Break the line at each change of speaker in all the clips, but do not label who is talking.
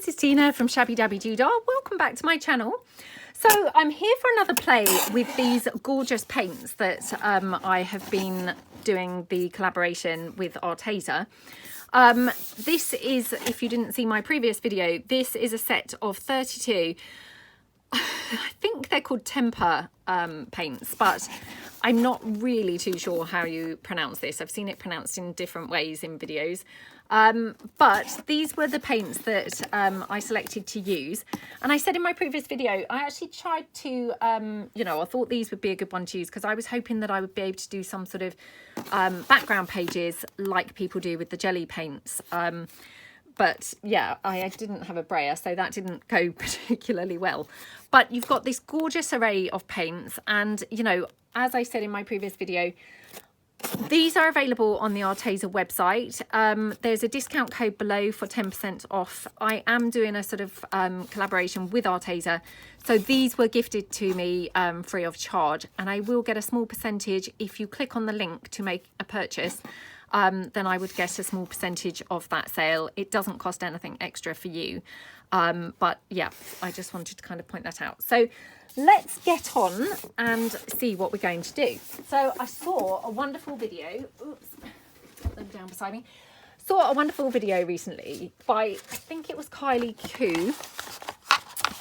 this is Tina from Shabbydabbydoodah. Welcome back to my channel. So I'm here for another play with these gorgeous paints that I have been doing the collaboration with Arteza. This is, if you didn't see my previous video, this is a set of 32. I think they're called Tempera paints, but I'm not really too sure how you pronounce this. I've seen it pronounced in different ways in videos. But these were the paints that I selected to use. And I said in my previous video, I actually tried to, you know, I thought these would be a good one to use because I was hoping that I would be able to do some sort of background pages like people do with the jelly paints. But yeah, I didn't have a brayer, so that didn't go particularly well. But you've got this gorgeous array of paints. And, you know, as I said in my previous video, these are available on the Arteza website. There's a discount code below for 10% off. I am doing a sort of collaboration with Arteza. So these were gifted to me free of charge. And I will get a small percentage if you click on the link to make a purchase. Then I would get a small percentage of that sale. It doesn't cost anything extra for you. But yeah, I just wanted to kind of point that out. So let's get on and see what we're going to do. So I saw a wonderful video. Oops, got them down beside me. Saw a wonderful video recently by, I think it was Kylie Koo.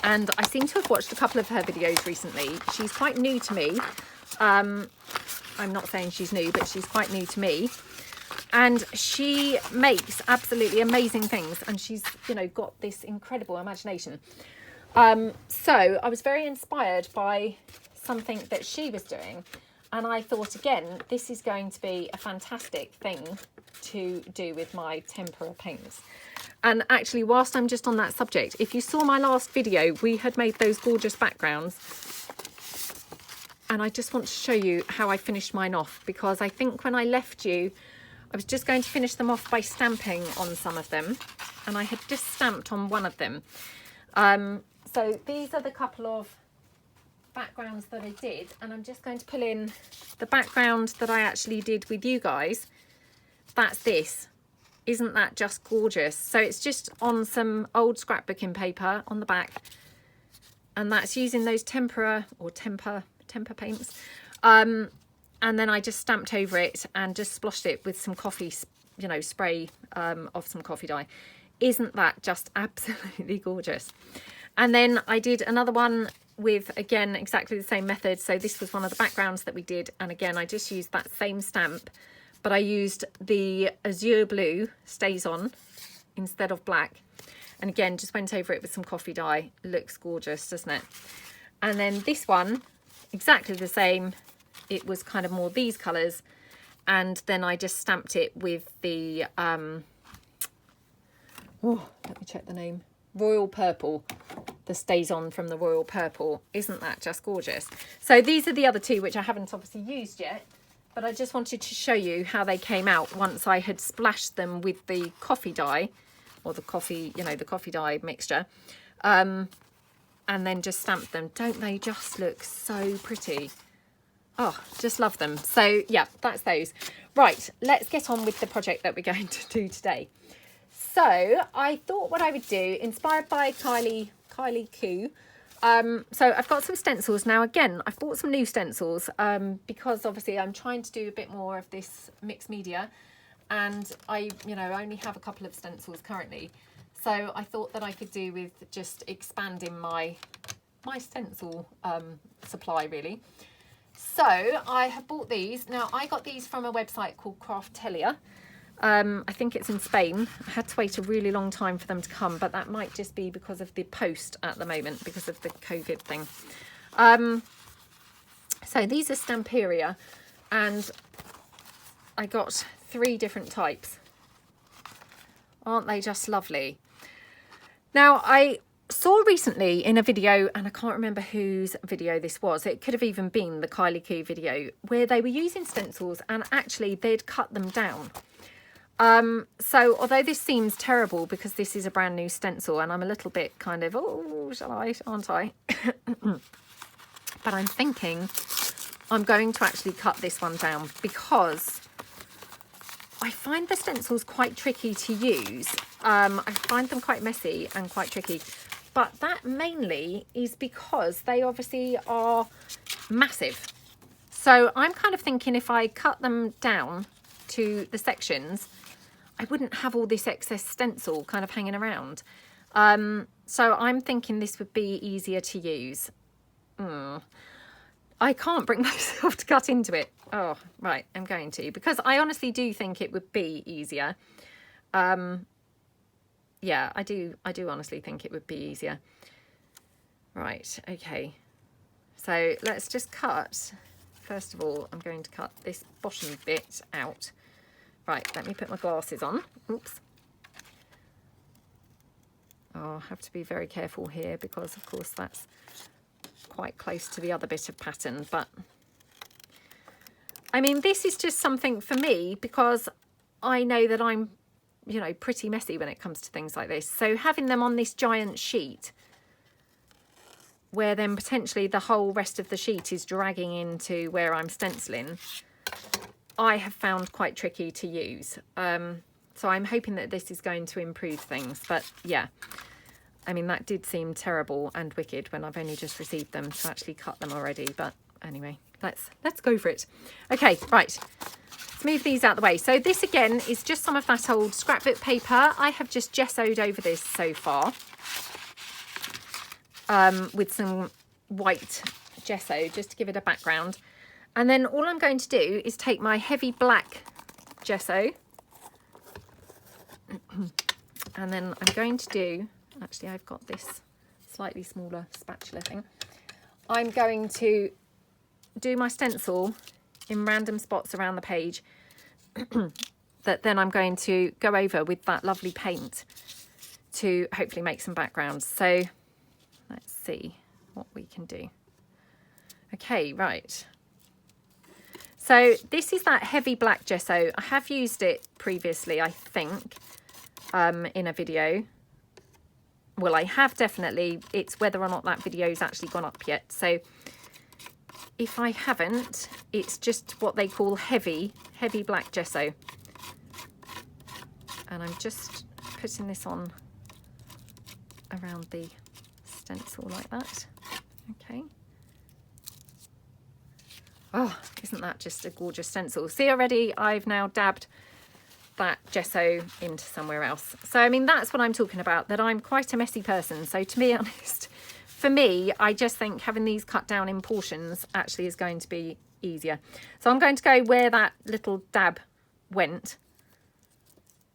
And I seem to have watched a couple of her videos recently. She's quite new to me. I'm not saying she's new, but she's quite new to me. And she makes absolutely amazing things. And she's, you know, got this incredible imagination. So I was very inspired by something that she was doing. And I thought, again, this is going to be a fantastic thing to do with my tempera paints. And actually, whilst I'm just on that subject, if you saw my last video, we had made those gorgeous backgrounds. And I just want to show you how I finished mine off, because I think when I left you, I was just going to finish them off by stamping on some of them, and I had just stamped on one of them. So these are the couple of backgrounds that I did, and I'm just going to pull in the background that I actually did with you guys. That's this. Isn't that just gorgeous? So it's just on some old scrapbooking paper on the back, and that's using those tempera or temper paints. And then I just stamped over it and just splashed it with some coffee, you know, spray of some coffee dye. Isn't that just absolutely gorgeous? And then I did another one with, again, exactly the same method. So this was one of the backgrounds that we did. And again, I just used that same stamp, but I used the azure blue stays on instead of black. And again, just went over it with some coffee dye. Looks gorgeous, doesn't it? And then this one, exactly the same. It was kind of more these colours, and then I just stamped it with the oh, let me check the name, royal purple, the stays on from the royal purple. Isn't that just gorgeous? So these are the other two, which I haven't obviously used yet, but I just wanted to show you how they came out once I had splashed them with the coffee dye, or the coffee, you know, the coffee dye mixture, and then just stamped them. Don't they just look so pretty? Oh, just love them. So yeah, that's those. Right, let's get on with the project that we're going to do today. So I thought what I would do, inspired by Kylie Koo. So I've got some stencils now. Again, I've bought some new stencils because obviously I'm trying to do a bit more of this mixed media, and I, you know, only have a couple of stencils currently. So I thought that I could do with just expanding my stencil supply, really. So I have bought these. Now, I got these from a website called Craftelia. I think it's in Spain. I had to wait a really long time for them to come, but that might just be because of the post at the moment, because of the COVID thing. So these are Tempera, and I got 3 different types. Aren't they just lovely? Now, I saw recently in a video, and I can't remember whose video this was, it could have even been the Kylie Koo video, where they were using stencils and actually they'd cut them down. So although this seems terrible because this is a brand new stencil and I'm a little bit kind of, oh, shall I, aren't I? But I'm thinking I'm going to actually cut this one down because I find the stencils quite tricky to use. I find them quite messy and quite tricky, but that mainly is because they obviously are massive. So I'm kind of thinking if I cut them down to the sections, I wouldn't have all this excess stencil kind of hanging around. So I'm thinking this would be easier to use. I can't bring myself to cut into it. Oh, right, I'm going to, because I honestly do think it would be easier. Yeah, I do honestly think it would be easier. Right, okay. So let's just cut. First of all, I'm going to cut this bottom bit out. Right, let me put my glasses on. Oops. Oh, I have to be very careful here because, of course, that's quite close to the other bit of pattern. But, I mean, this is just something for me because I know that I'm, you know, pretty messy when it comes to things like this. So having them on this giant sheet where then potentially the whole rest of the sheet is dragging into where I'm stenciling, I have found quite tricky to use. So I'm hoping that this is going to improve things. But yeah, I mean, that did seem terrible and wicked when I've only just received them to actually cut them already. But anyway, let's go for it. Okay, right. Let's move these out of the way. So this again is just some of that old scrapbook paper. I have just gessoed over this so far. With some white gesso just to give it a background, and then all I'm going to do is take my heavy black gesso and then I'm going to do, actually I've got this slightly smaller spatula thing, I'm going to do my stencil in random spots around the page that then I'm going to go over with that lovely paint to hopefully make some backgrounds. So let's see what we can do. Okay, right. So this is that heavy black gesso. I have used it previously, I think, in a video. Well, I have definitely. It's whether or not that video's actually gone up yet. So if I haven't, it's just what they call heavy black gesso. And I'm just putting this on around the stencil like that. Okay. Oh, isn't that just a gorgeous stencil? See, already I've now dabbed that gesso into somewhere else. So I mean, that's what I'm talking about, that I'm quite a messy person. So to be honest, for me, I just think having these cut down in portions actually is going to be easier. So I'm going to go where that little dab went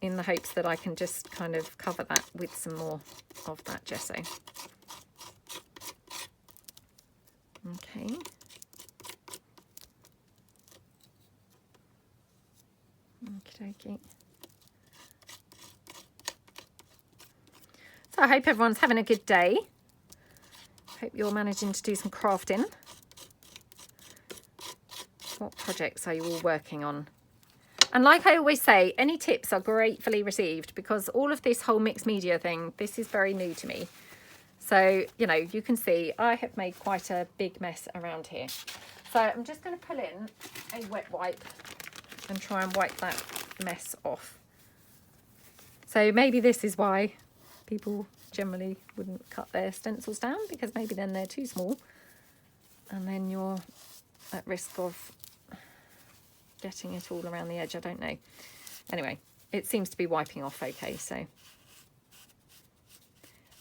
in the hopes that I can just kind of cover that with some more of that gesso. Okay. Okie dokie. So I hope everyone's having a good day. Hope you're managing to do some crafting. What projects are you all working on? And like I always say, any tips are gratefully received because all of this whole mixed media thing, this is very new to me. So, you know, you can see I have made quite a big mess around here. So I'm just going to pull in a wet wipe and try and wipe that mess off. So maybe this is why people generally wouldn't cut their stencils down, because maybe then they're too small and then you're at risk of getting it all around the edge. I don't know. Anyway, it seems to be wiping off okay. So,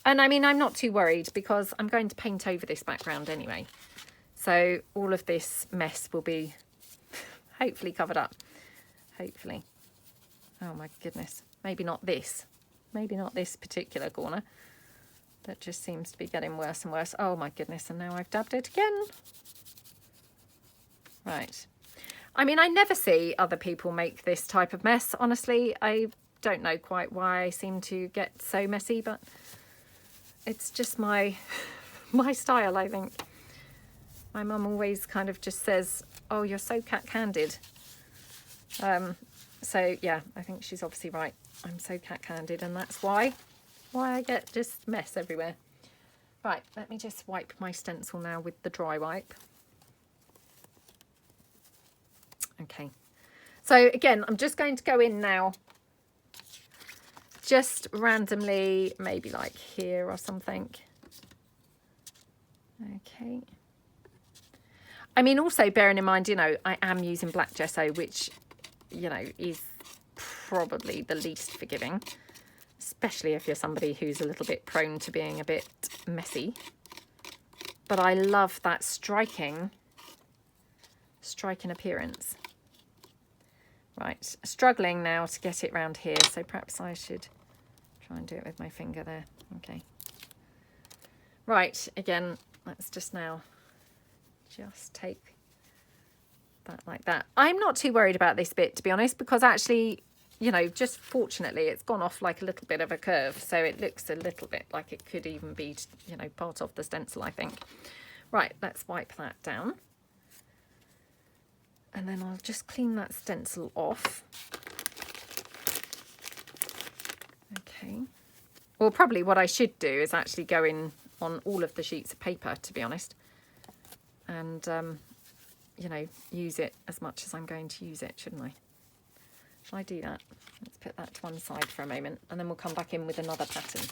and I mean, I'm not too worried because I'm going to paint over this background anyway. So all of this mess will be hopefully covered up. Hopefully. Oh my goodness. Maybe not this. Maybe not this particular corner. That just seems to be getting worse and worse. Oh my goodness. And now I've dabbed it again. Right. I mean, I never see other people make this type of mess. Honestly, I don't know quite why I seem to get so messy, but it's just my style, I think. My mum always kind of just says, oh, you're so cat-candid. So yeah, I think she's obviously right. I'm so cat-candid, and that's why I get just mess everywhere. Right, let me just wipe my stencil now with the dry wipe. Okay, So again, I'm just going to go in now, just randomly, maybe like here or something. Okay. I mean, also bearing in mind, you know, I am using black gesso, which, you know, is probably the least forgiving, especially if you're somebody who's a little bit prone to being a bit messy. But I love that striking appearance. Right, struggling now to get it round here, so perhaps I should try and do it with my finger there. Okay. Right, again, let's just now just take that like that. I'm not too worried about this bit, to be honest, because actually, you know, just fortunately it's gone off like a little bit of a curve, so it looks a little bit like it could even be, you know, part of the stencil, I think. Right, let's wipe that down. And then I'll just clean that stencil off. Okay. Well, probably what I should do is actually go in on all of the sheets of paper, to be honest. And, you know, use it as much as I'm going to use it, shouldn't I? Shall I do that? Let's put that to one side for a moment, and then we'll come back in with another pattern.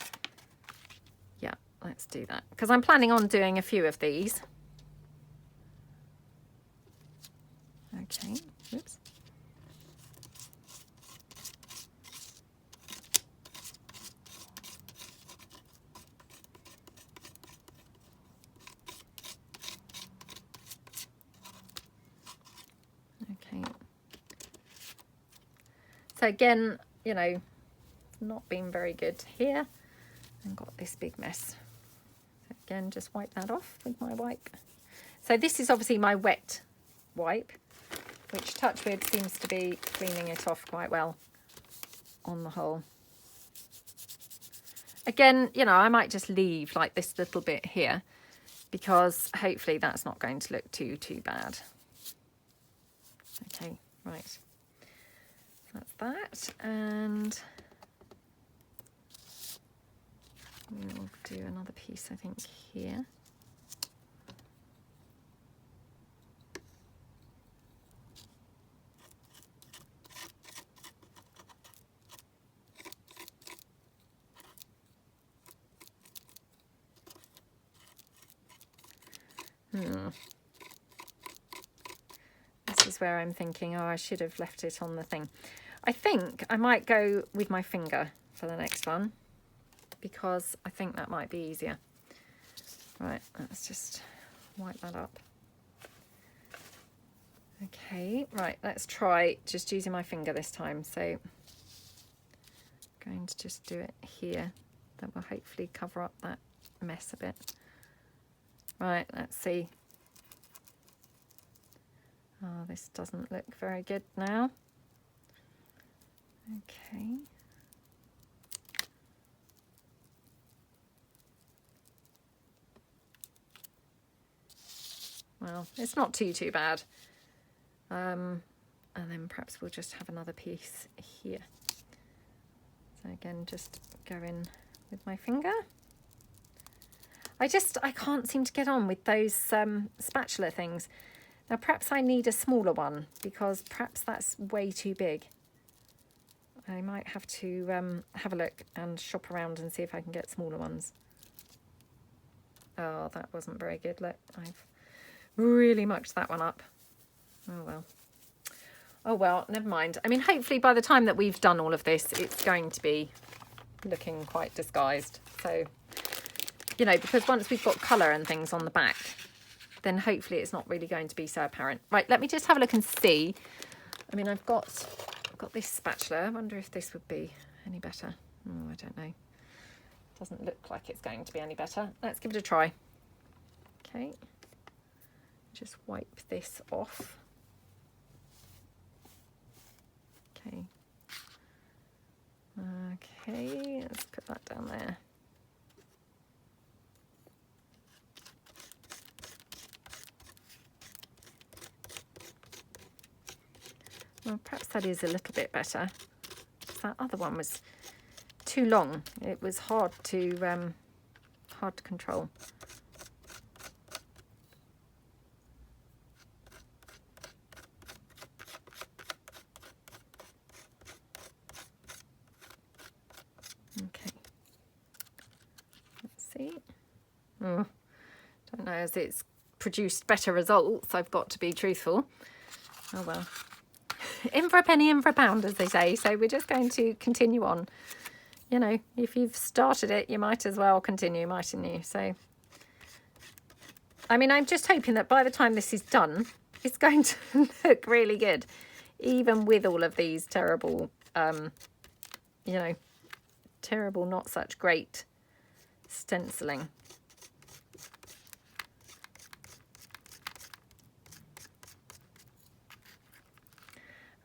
Yeah, let's do that. Because I'm planning on doing a few of these. Okay, oops. Okay. So again, you know, not been very good here and got this big mess. So again, just wipe that off with my wipe. So this is obviously my wet wipe, which touch wood seems to be cleaning it off quite well on the whole. Again, you know, I might just leave like this little bit here because hopefully that's not going to look too bad. Okay, right. That's that, and we'll do another piece, I think, here. This is where I'm thinking, oh, I should have left it on the thing. I think I might go with my finger for the next one because I think that might be easier. Right, let's just wipe that up. Okay, right, let's try just using my finger this time. So I'm going to just do it here. That will hopefully cover up that mess a bit. Right, let's see. Oh, this doesn't look very good now. Okay. Well, it's not too bad. And then perhaps we'll just have another piece here. So again, just go in with my finger. I can't seem to get on with those spatula things. Now perhaps I need a smaller one because perhaps that's way too big. I might have to have a look and shop around and see if I can get smaller ones. Oh, that wasn't very good. Look, I've really mucked that one up. Oh well. Oh well, never mind. I mean, hopefully by the time that we've done all of this, it's going to be looking quite disguised. So, you know, because once we've got colour and things on the back, then hopefully it's not really going to be so apparent. Right, let me just have a look and see. I mean, I've got this spatula. I wonder if this would be any better. Oh, I don't know. Doesn't look like it's going to be any better. Let's give it a try. Okay. Just wipe this off. Okay. Okay, let's put that down there. Well, perhaps that is a little bit better. That other one was too long. It was hard to control. Okay. Oh, don't know, as it's produced better results, I've got to be truthful. Oh well. In for a penny, in for a pound, as they say. So we're just going to continue on. You know, if you've started it, you might as well continue, mightn't you? So, I mean, I'm just hoping that by the time this is done, it's going to look really good. Even with all of these terrible, you know, terrible, not such great stenciling.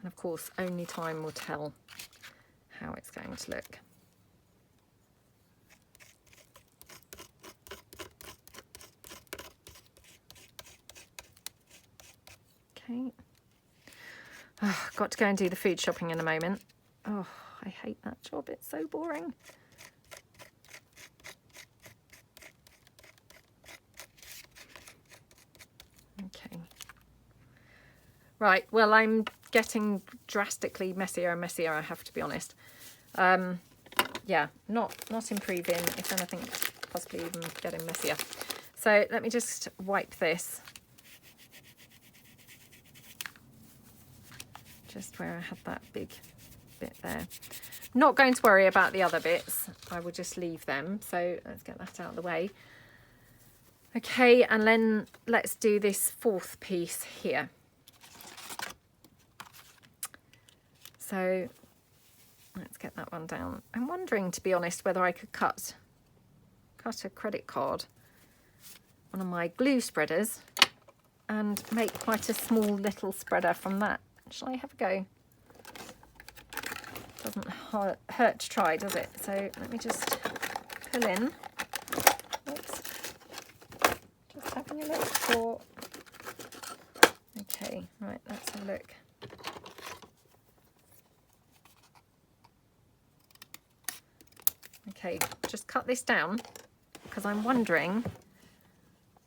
And of course, only time will tell how it's going to look. Okay. Oh, got to go and do the food shopping in a moment. Oh, I hate that job. It's so boring. Okay. Right, well, I'm getting drastically messier and messier, I have to be honest. Yeah, not improving, if anything, possibly even getting messier. So let me just wipe this. Just where I had that big bit there. Not going to worry about the other bits. I will just leave them. So let's get that out of the way. Okay, and then let's do this fourth piece here. So let's get that one down. I'm wondering, to be honest, whether I could cut a credit card on my glue spreaders and make quite a small little spreader from that. Shall I have a go? Doesn't hurt to try, does it? So let me just pull in. Oops. Just having a look for... Okay, right, let's have a look. Okay, just cut this down because I'm wondering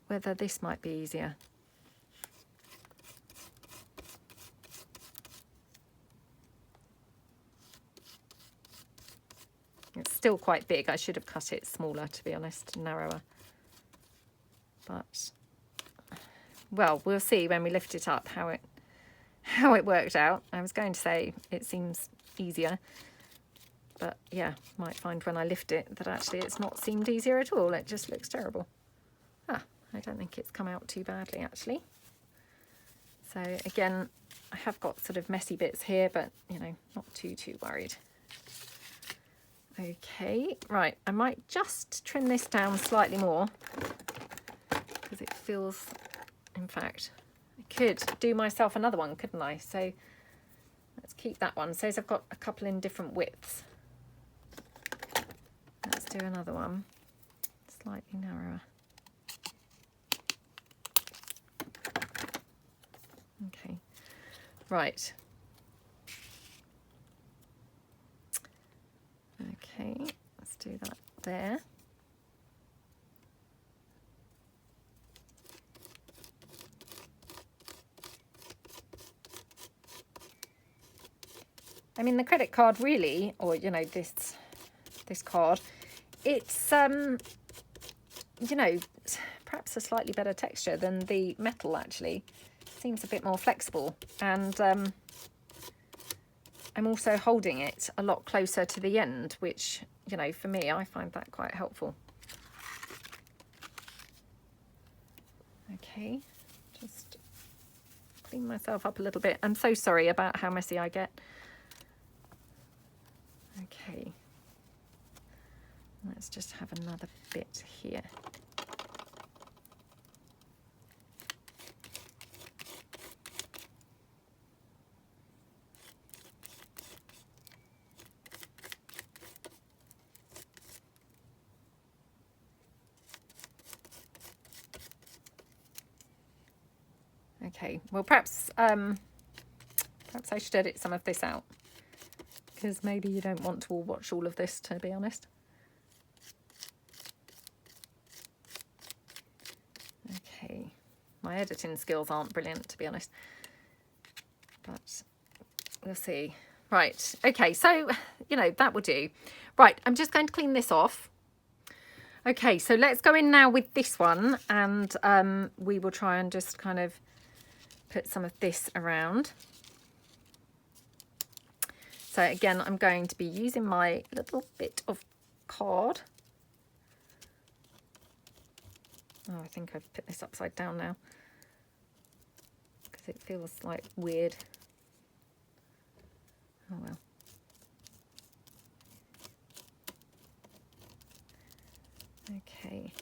whether this might be easier. It's still quite big. I should have cut it smaller, to be honest, narrower. But, well, we'll see when we lift it up how it worked out. I was going to say it seems easier. But yeah, might find when I lift it that actually it's not seemed easier at all. It just looks terrible. I don't think it's come out too badly actually. So again, I have got sort of messy bits here, but you know, not too worried. Okay, right, I might just trim this down slightly more because it feels, in fact, I could do myself another one, couldn't I? So let's keep that one. So I've got a couple in different widths. Let's do another one, slightly narrower. Okay, right. Okay, let's do that there. I mean, the credit card really, or you know, this card, it's you know, perhaps a slightly better texture than the metal actually. Seems a bit more flexible, and I'm also holding it a lot closer to the end, which, you know, for me, I find that quite helpful. Okay, just clean myself up a little bit. I'm so sorry about how messy I get. Okay, let's just have another bit here. Okay, well perhaps I should edit some of this out, because maybe you don't want to watch all of this, to be honest. Okay, my editing skills aren't brilliant, to be honest, but we'll see. Right, okay, so, you know, that will do. Right, I'm just going to clean this off. Okay, so let's go in now with this one, and we will try and just kind of put some of this around. So again, I'm going to be using my little bit of card. Oh, I think I've put this upside down now because it feels like weird. Oh well. Okay.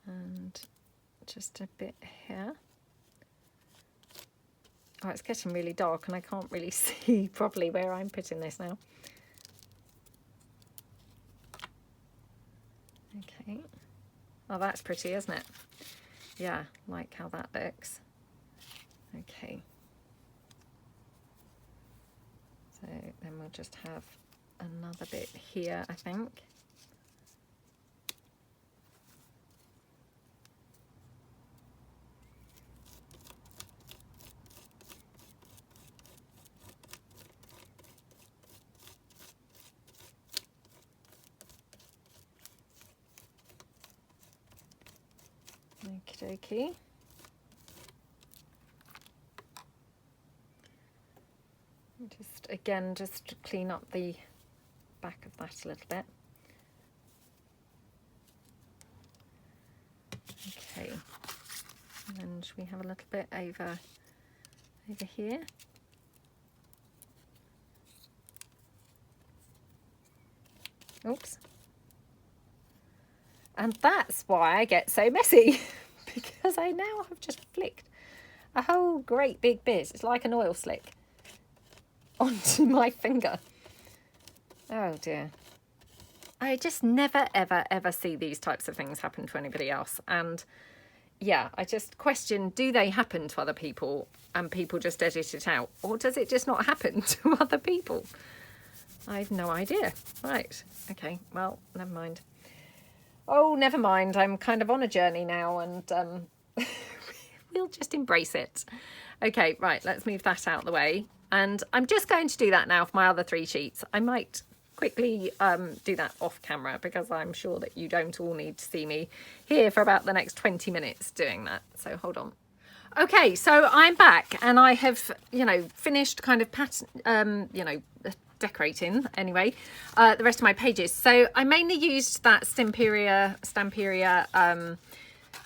And just a bit here. Oh, it's getting really dark and I can't really see properly where I'm putting this now. Okay. Oh, that's pretty, isn't it? Yeah, like how that looks. Okay. So then we'll just have another bit here, I think. Okie dokie. Just again, just clean up the back of that a little bit. Okay, and then should we have a little bit over here? Oops. And that's why I get so messy, because I now have just flicked a whole great big bit. It's like an oil slick onto my finger. Oh dear. I just never, ever, ever see these types of things happen to anybody else. And yeah, I just question, do they happen to other people and people just edit it out? Or does it just not happen to other people? I have no idea. Right. Okay. Well, never mind. Oh, never mind. I'm kind of on a journey now and we'll just embrace it. Okay, right. Let's move that out of the way. And I'm just going to do that now for my other 3 sheets. I might quickly do that off camera because I'm sure that you don't all need to see me here for about the next 20 minutes doing that. So hold on. Okay, so I'm back and I have, you know, finished kind of decorating anyway the rest of my pages. So I mainly used that Tempera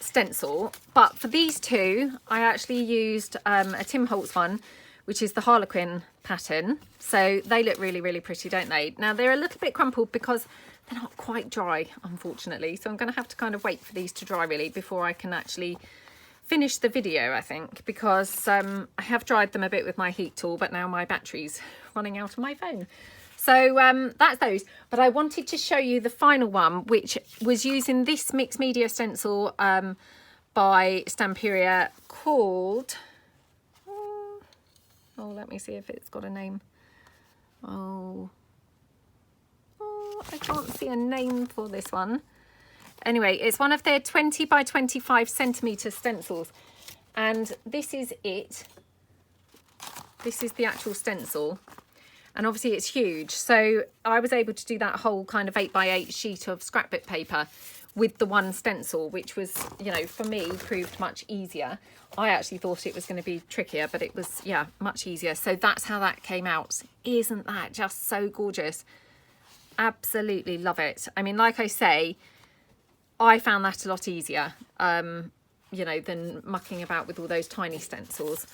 stencil, but for these two I actually used a Tim Holtz one, which is the Harlequin pattern. So they look really, really pretty, don't they? Now they're a little bit crumpled because they're not quite dry, unfortunately, so I'm going to have to kind of wait for these to dry really before I can actually finish the video, I think, because I have dried them a bit with my heat tool, but now my battery's running out of my phone. So that's those. But I wanted to show you the final one, which was using this mixed media stencil by Tempera called... Oh, let me see if it's got a name. Oh, I can't see a name for this one. Anyway, it's one of their 20 by 25 centimetre stencils. And this is it. This is the actual stencil. And obviously it's huge. So I was able to do that whole kind of 8 by 8 sheet of scrapbook paper with the one stencil, which was, you know, for me proved much easier. I actually thought it was going to be trickier, but it was, yeah, much easier. So that's how that came out. Isn't that just so gorgeous? Absolutely love it. I mean, like I say, I found that a lot easier, you know, than mucking about with all those tiny stencils.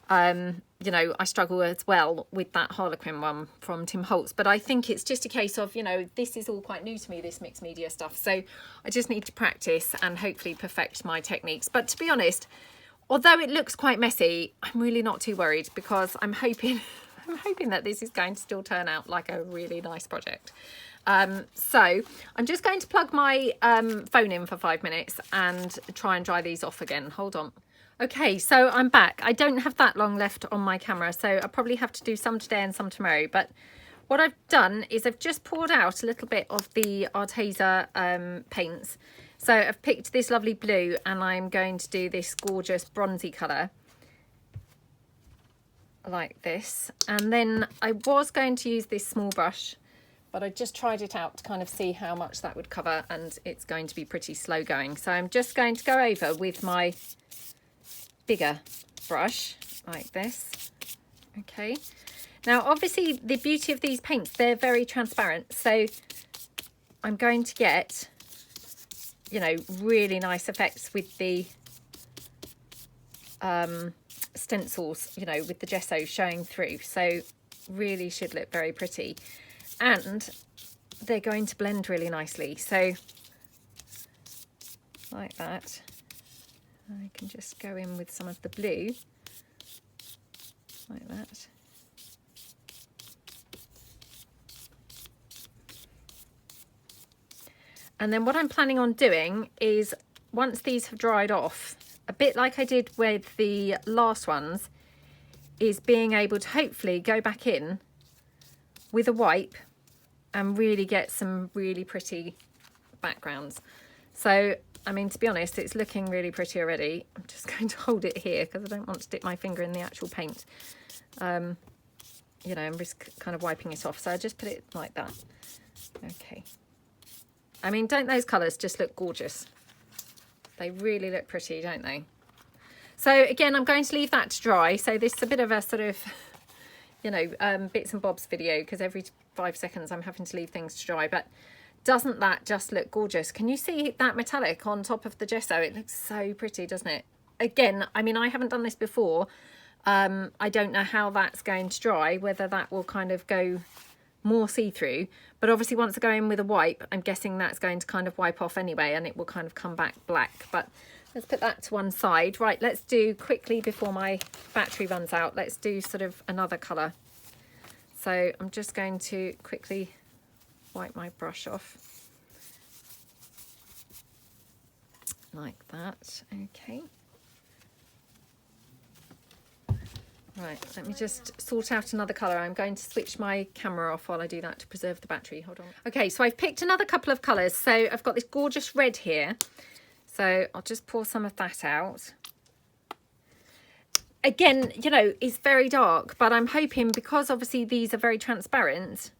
You know, I struggle as well with that Harlequin one from Tim Holtz, but I think it's just a case of, you know, this is all quite new to me, this mixed media stuff. So I just need to practice and hopefully perfect my techniques. But to be honest, although it looks quite messy, I'm really not too worried because I'm hoping that this is going to still turn out like a really nice project. So I'm just going to plug my phone in for 5 minutes and try and dry these off again. Hold on. Okay, so I'm back. I don't have that long left on my camera, so I'll probably have to do some today and some tomorrow. But what I've done is I've just poured out a little bit of the Arteza paints. So I've picked this lovely blue and I'm going to do this gorgeous bronzy colour. like this. And then I was going to use this small brush, but I just tried it out to kind of see how much that would cover, and it's going to be pretty slow going. So I'm just going to go over with my bigger brush like this. Okay, now obviously the beauty of these paints, they're very transparent, so I'm going to get, you know, really nice effects with the stencils, you know, with the gesso showing through. So really should look very pretty, and they're going to blend really nicely. So like that, I can just go in with some of the blue like that. And then what I'm planning on doing is, once these have dried off, a bit like I did with the last ones, is being able to hopefully go back in with a wipe and really get some really pretty backgrounds. So, I mean, to be honest, it's looking really pretty already. I'm just going to hold it here because I don't want to dip my finger in the actual paint, you know, and risk kind of wiping it off. So I just put it like that. Okay. I mean, don't those colours just look gorgeous? They really look pretty, don't they? So again, I'm going to leave that to dry. So this is a bit of a sort of, you know, bits and bobs video, because every 5 seconds I'm having to leave things to dry. But doesn't that just look gorgeous? Can you see that metallic on top of the gesso? It looks so pretty, doesn't it? Again, I mean, I haven't done this before. I don't know how that's going to dry, whether that will kind of go more see-through, but obviously once I go in with a wipe, I'm guessing that's going to kind of wipe off anyway, and it will kind of come back black. But let's put that to one side. Right, let's do quickly, before my battery runs out, let's do sort of another colour. So I'm just going to quickly wipe my brush off like that. Okay. Right, let me just sort out another colour. I'm going to switch my camera off while I do that to preserve the battery. Hold on. Okay, so I've picked another couple of colours. So I've got this gorgeous red here. So I'll just pour some of that out. Again, you know, it's very dark, but I'm hoping, because obviously these are very transparent,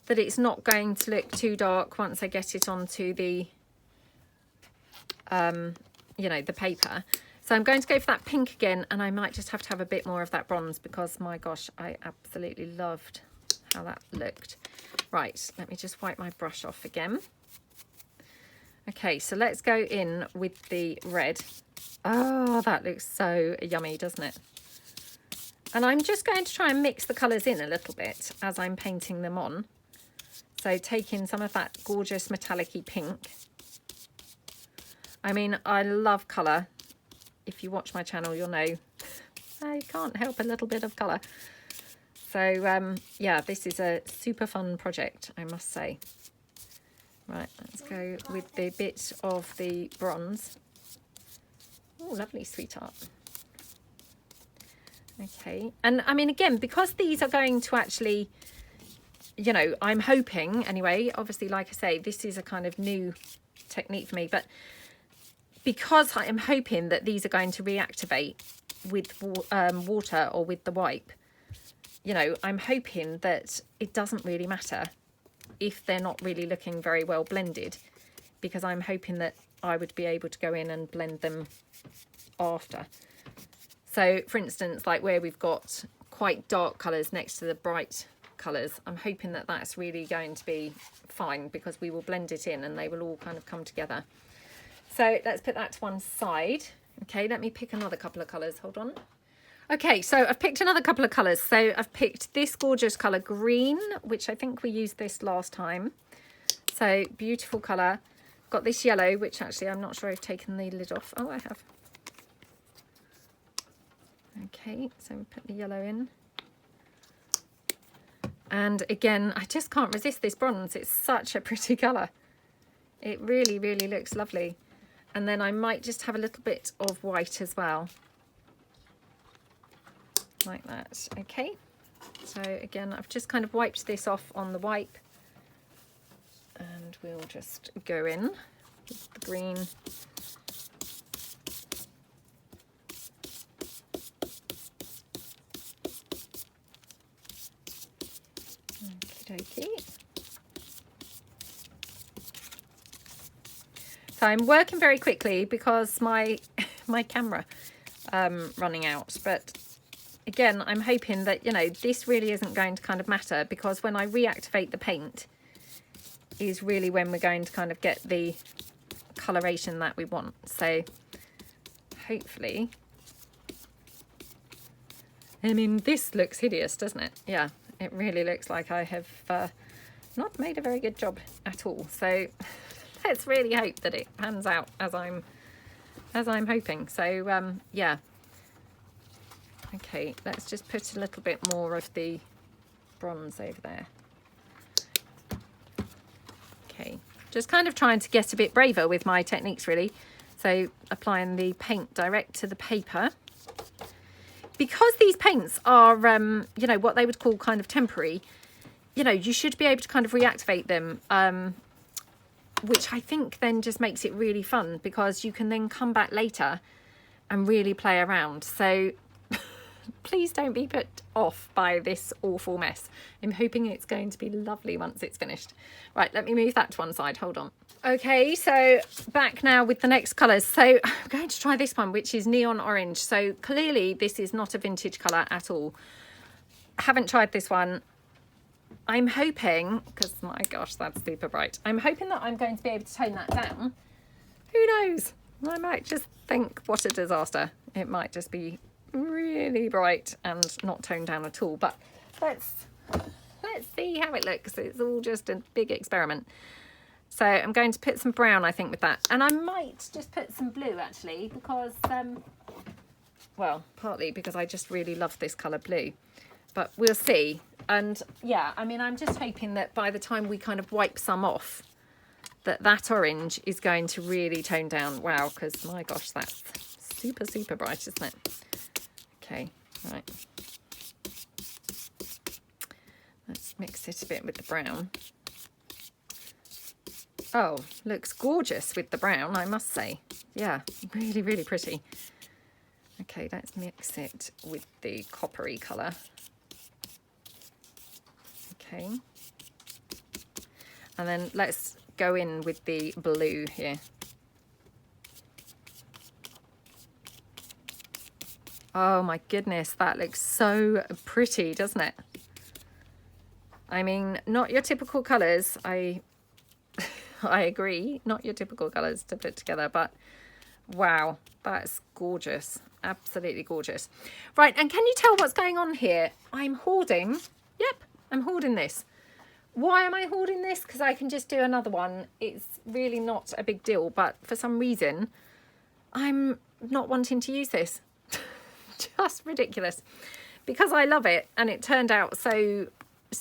that it's not going to look too dark once I get it onto the, you know, the paper. So I'm going to go for that pink again, and I might just have to have a bit more of that bronze, because my gosh, I absolutely loved how that looked. Right, let me just wipe my brush off again. Okay, so let's go in with the red. Oh, that looks so yummy, doesn't it? And I'm just going to try and mix the colours in a little bit as I'm painting them on. So taking some of that gorgeous metallic-y pink. I mean, I love colour. If you watch my channel, you'll know I can't help a little bit of colour. So yeah, this is a super fun project, I must say. Right, let's go with the bit of the bronze. Oh, lovely, sweetheart. Okay, and I mean, again, because these are going to actually, you know, I'm hoping anyway, obviously, like I say, this is a kind of new technique for me, but because I am hoping that these are going to reactivate with water or with the wipe, you know, I'm hoping that it doesn't really matter if they're not really looking very well blended, because I'm hoping that I would be able to go in and blend them after. So for instance, like where we've got quite dark colours next to the bright colours, I'm hoping that that's really going to be fine, because we will blend it in and they will all kind of come together. So let's put that to one side. Okay, let me pick another couple of colours. Hold on. Okay, so I've picked another couple of colours. So I've picked this gorgeous colour green, which I think we used this last time. So beautiful colour. Got this yellow, which actually I'm not sure I've taken the lid off. Oh, I have. Okay, so we put the yellow in. And again, I just can't resist this bronze. It's such a pretty colour. It really, really looks lovely. And then I might just have a little bit of white as well. Like that. Okay. So again, I've just kind of wiped this off on the wipe. And we'll just go in with the green. Okie dokie. So I'm working very quickly because my camera running out, but again, I'm hoping that, you know, this really isn't going to kind of matter, because when I reactivate the paint is really when we're going to kind of get the coloration that we want. So hopefully, I mean, this looks hideous, doesn't it? Yeah, it really looks like I have not made a very good job at all. So let's really hope that it pans out as I'm hoping. So yeah. Okay, let's just put a little bit more of the bronze over there. Okay, just kind of trying to get a bit braver with my techniques, really. So applying the paint direct to the paper. Because these paints are, you know, what they would call kind of temporary, you know, you should be able to kind of reactivate them, which I think then just makes it really fun, because you can then come back later and really play around. So please don't be put off by this awful mess. I'm hoping it's going to be lovely once it's finished. Right, let me move that to one side. Hold on. Okay, so back now with the next colours. So I'm going to try this one, which is neon orange. So clearly this is not a vintage colour at all. Haven't tried this one. I'm hoping, because my gosh, that's super bright. I'm hoping that I'm going to be able to tone that down. Who knows? I might just think, what a disaster. It might just be really bright and not toned down at all, but let's see how it looks. It's all just a big experiment. So I'm going to put some brown, I think, with that, and I might just put some blue actually, because well, partly because I just really love this colour blue, but we'll see. And yeah, I mean, I'm just hoping that by the time we kind of wipe some off, that orange is going to really tone down. Wow, because my gosh, that's super bright, isn't it? Okay, right. Let's mix it a bit with the brown. Oh, looks gorgeous with the brown, I must say. Yeah, really pretty. Okay, let's mix it with the coppery colour. Okay. And then let's go in with the blue here. Oh my goodness, that looks so pretty, doesn't it? I mean, not your typical colours. I agree, not your typical colours to put together, but wow, that's gorgeous. Absolutely gorgeous. Right, and can you tell what's going on here? I'm hoarding, yep, I'm hoarding this. Why am I hoarding this? Because I can just do another one. It's really not a big deal, but for some reason, I'm not wanting to use this. Just ridiculous, because I love it and it turned out so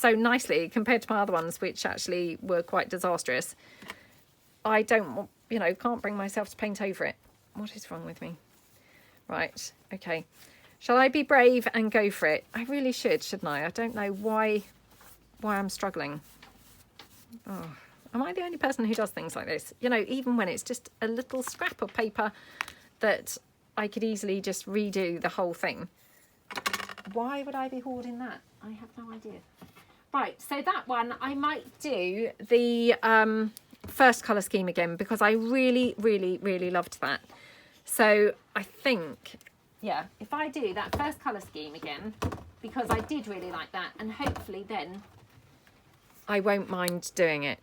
nicely compared to my other ones, which actually were quite disastrous. I don't, you know, can't bring myself to paint over it. What is wrong with me? Right, okay, shall I be brave and go for it? I really should, shouldn't I? I don't know why I'm struggling. Oh, am I the only person who does things like this? You know, even when it's just a little scrap of paper that I could easily just redo the whole thing. Why would I be hoarding that? I have no idea. Right, so that one, I might do the first colour scheme again, because I really loved that. So I think, yeah, if I do that first colour scheme again, because I did really like that, and hopefully then I won't mind doing it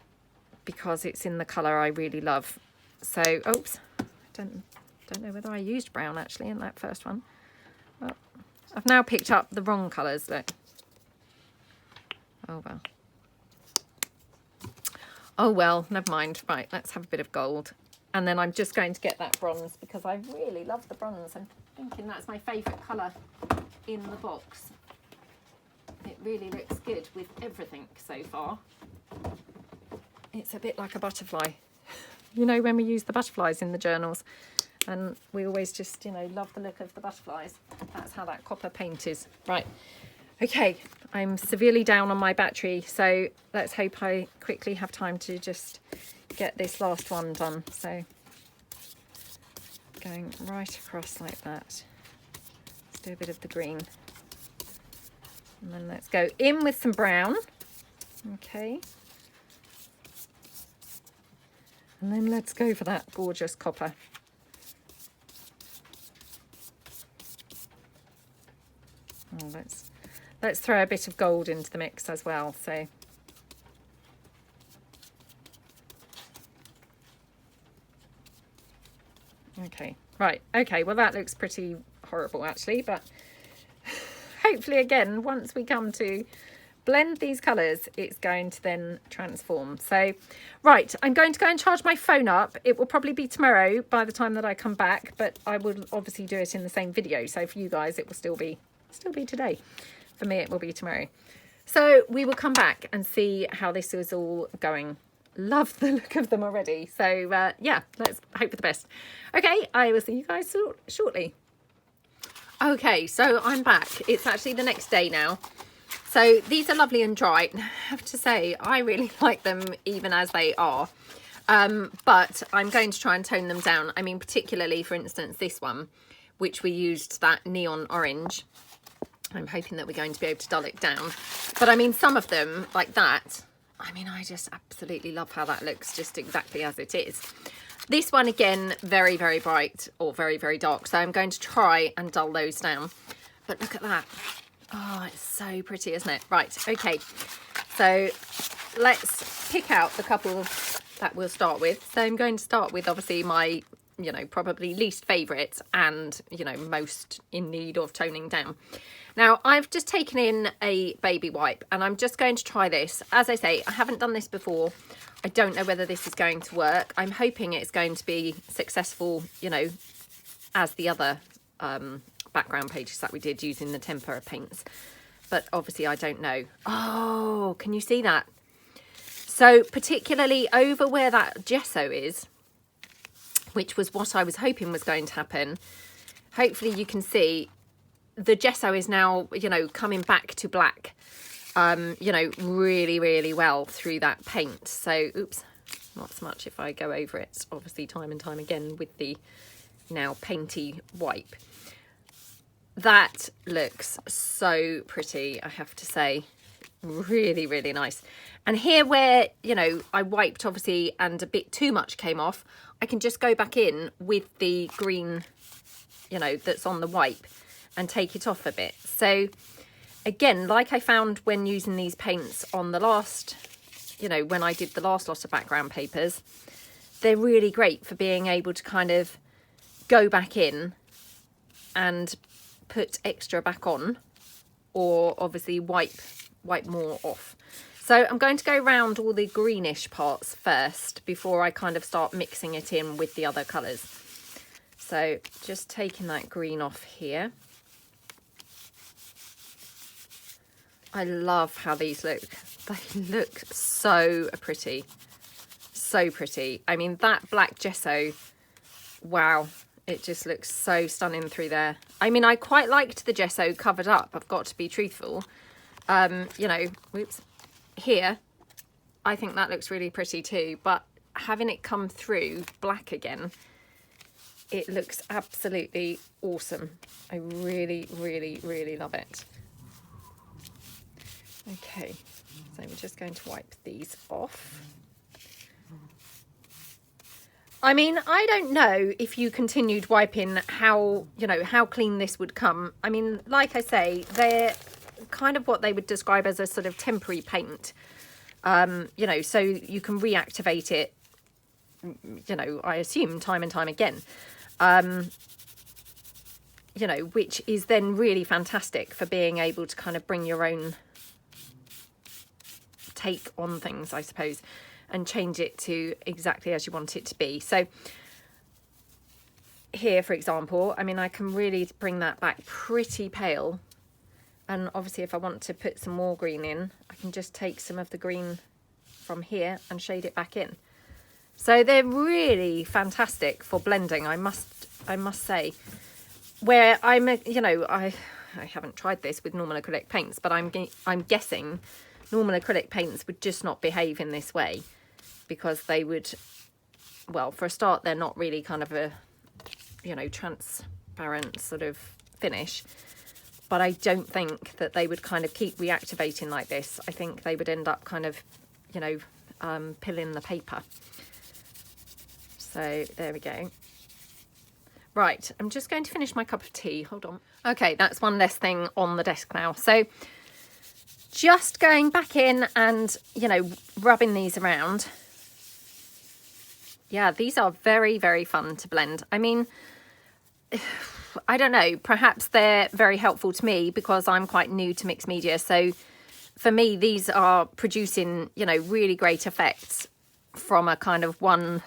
because it's in the colour I really love. So, oops, don't know whether I used brown actually in that first one. Well, I've now picked up the wrong colours, look. Oh well. Oh well, never mind. Right, let's have a bit of gold. And then I'm just going to get that bronze, because I really love the bronze. I'm thinking that's my favourite colour in the box. It really looks good with everything so far. It's a bit like a butterfly. You know, when we use the butterflies in the journals, and we always just, you know, love the look of the butterflies. That's how that copper paint is. Right, okay, I'm severely down on my battery, so let's hope I quickly have time to just get this last one done. So going right across like that. Let's do a bit of the green. And then let's go in with some brown. Okay. And then let's go for that gorgeous copper. Oh, let's throw a bit of gold into the mix as well. So okay, right, okay, well that looks pretty horrible actually, but hopefully again, once we come to blend these colours, it's going to then transform. So right, I'm going to go and charge my phone up. It will probably be tomorrow by the time that I come back, but I will obviously do it in the same video. So for you guys, it will still be today. For me, it will be tomorrow. So we will come back and see how this is all going. Love the look of them already. So yeah, let's hope for the best. Okay, I will see you guys shortly. Okay, so I'm back. It's actually the next day now. So these are lovely and dry. I have to say, I really like them even as they are. But I'm going to try and tone them down. I mean, particularly, for instance, this one, which we used that neon orange. I'm hoping that we're going to be able to dull it down. But I mean, some of them, like that, I mean, I just absolutely love how that looks just exactly as it is. This one, again, very, very bright or very, very dark. So I'm going to try and dull those down. But look at that. Oh, it's so pretty, isn't it? Right, okay. So let's pick out the couple that we'll start with. So I'm going to start with, obviously, my, you know, probably least favourite and, you know, most in need of toning down. Now, I've just taken in a baby wipe and I'm just going to try this. As I say, I haven't done this before. I don't know whether this is going to work. I'm hoping it's going to be successful, you know, as the other background pages that we did using the Tempera paints. But obviously I don't know. Oh, can you see that? So particularly over where that gesso is, which was what I was hoping was going to happen, hopefully you can see the gesso is now, you know, coming back to black, you know, really, really well through that paint. So, oops, not so much if I go over it, obviously time and time again with the now painty wipe. That looks so pretty, I have to say. Really, really nice. And here where, you know, I wiped obviously and a bit too much came off, I can just go back in with the green, you know, that's on the wipe and take it off a bit. So again, like I found when using these paints on the last, you know, when I did the last lot of background papers, they're really great for being able to kind of go back in and put extra back on, or obviously wipe more off. So I'm going to go around all the greenish parts first before I kind of start mixing it in with the other colours. So just taking that green off here. I love how these look. They look so pretty. So pretty. I mean, that black gesso, wow, it just looks so stunning through there. I mean, I quite liked the gesso covered up, I've got to be truthful. You know, whoops, here, I think that looks really pretty too, but having it come through black again, it looks absolutely awesome. I really, really, really love it. Okay, so I'm just going to wipe these off. I mean, I don't know if you continued wiping how, you know, how clean this would come. I mean, like I say, they're kind of what they would describe as a sort of temporary paint. You know, so you can reactivate it, you know, I assume time and time again. You know, which is then really fantastic for being able to kind of bring your own take on things, I suppose, and change it to exactly as you want it to be. So here, for example, I mean, I can really bring that back pretty pale. And obviously if I want to put some more green in, I can just take some of the green from here and shade it back in. So they're really fantastic for blending, I must say. Where I'm, you know, I haven't tried this with normal acrylic paints, but I'm guessing normal acrylic paints would just not behave in this way, because they would, well, for a start, they're not really kind of a, you know, transparent sort of finish. but I don't think that they would kind of keep reactivating like this. I think they would end up kind of, you know, pilling the paper. So there we go. Right, I'm just going to finish my cup of tea. Hold on. Okay, that's one less thing on the desk now. So just going back in and, you know, rubbing these around. Yeah, these are very, very fun to blend. I mean, I don't know, perhaps they're very helpful to me because I'm quite new to mixed media. So for me, these are producing, you know, really great effects from a kind of one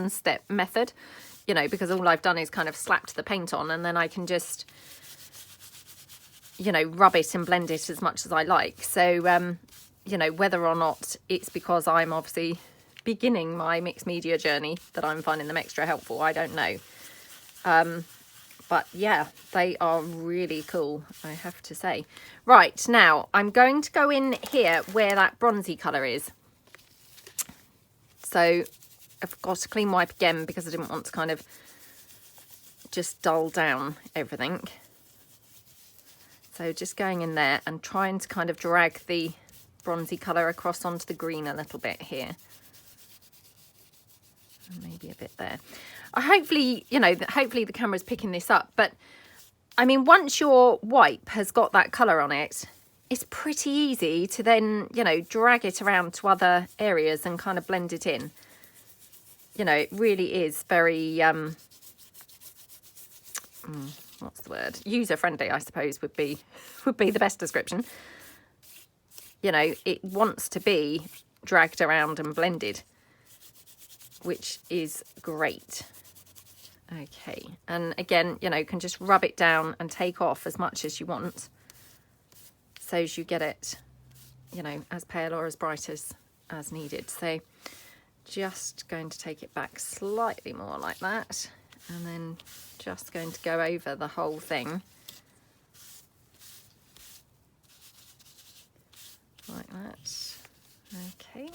step method, you know, because all I've done is kind of slapped the paint on, and then I can just, you know, rub it and blend it as much as I like. So, you know, whether or not it's because I'm obviously beginning my mixed media journey that I'm finding them extra helpful, I don't know. But yeah, they are really cool, I have to say. Right, now I'm going to go in here where that bronzy colour is. So I've got a clean wipe again because I didn't want to kind of just dull down everything. So just going in there and trying to kind of drag the bronzy colour across onto the green a little bit here. And maybe a bit there. Hopefully, you know, hopefully the camera's picking this up. But, I mean, once your wipe has got that colour on it, it's pretty easy to then, you know, drag it around to other areas and kind of blend it in. You know, it really is very, what's the word? User-friendly, I suppose, would be the best description. You know, it wants to be dragged around and blended, which is great. Okay, and again, you know, you can just rub it down and take off as much as you want, so as you get it, you know, as pale or as bright as needed. So just going to take it back slightly more like that, and then just going to go over the whole thing like that. Okay.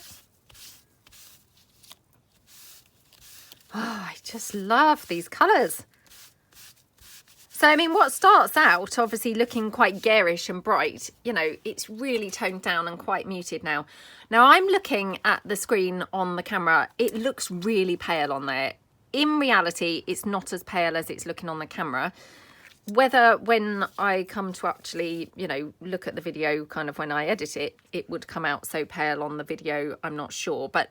Oh, I just love these colours. So, I mean, what starts out obviously looking quite garish and bright, you know, it's really toned down and quite muted now. Now, I'm looking at the screen on the camera. It looks really pale on there. In reality, it's not as pale as it's looking on the camera. Whether when I come to actually, you know, look at the video, kind of when I edit it, it would come out so pale on the video, I'm not sure. But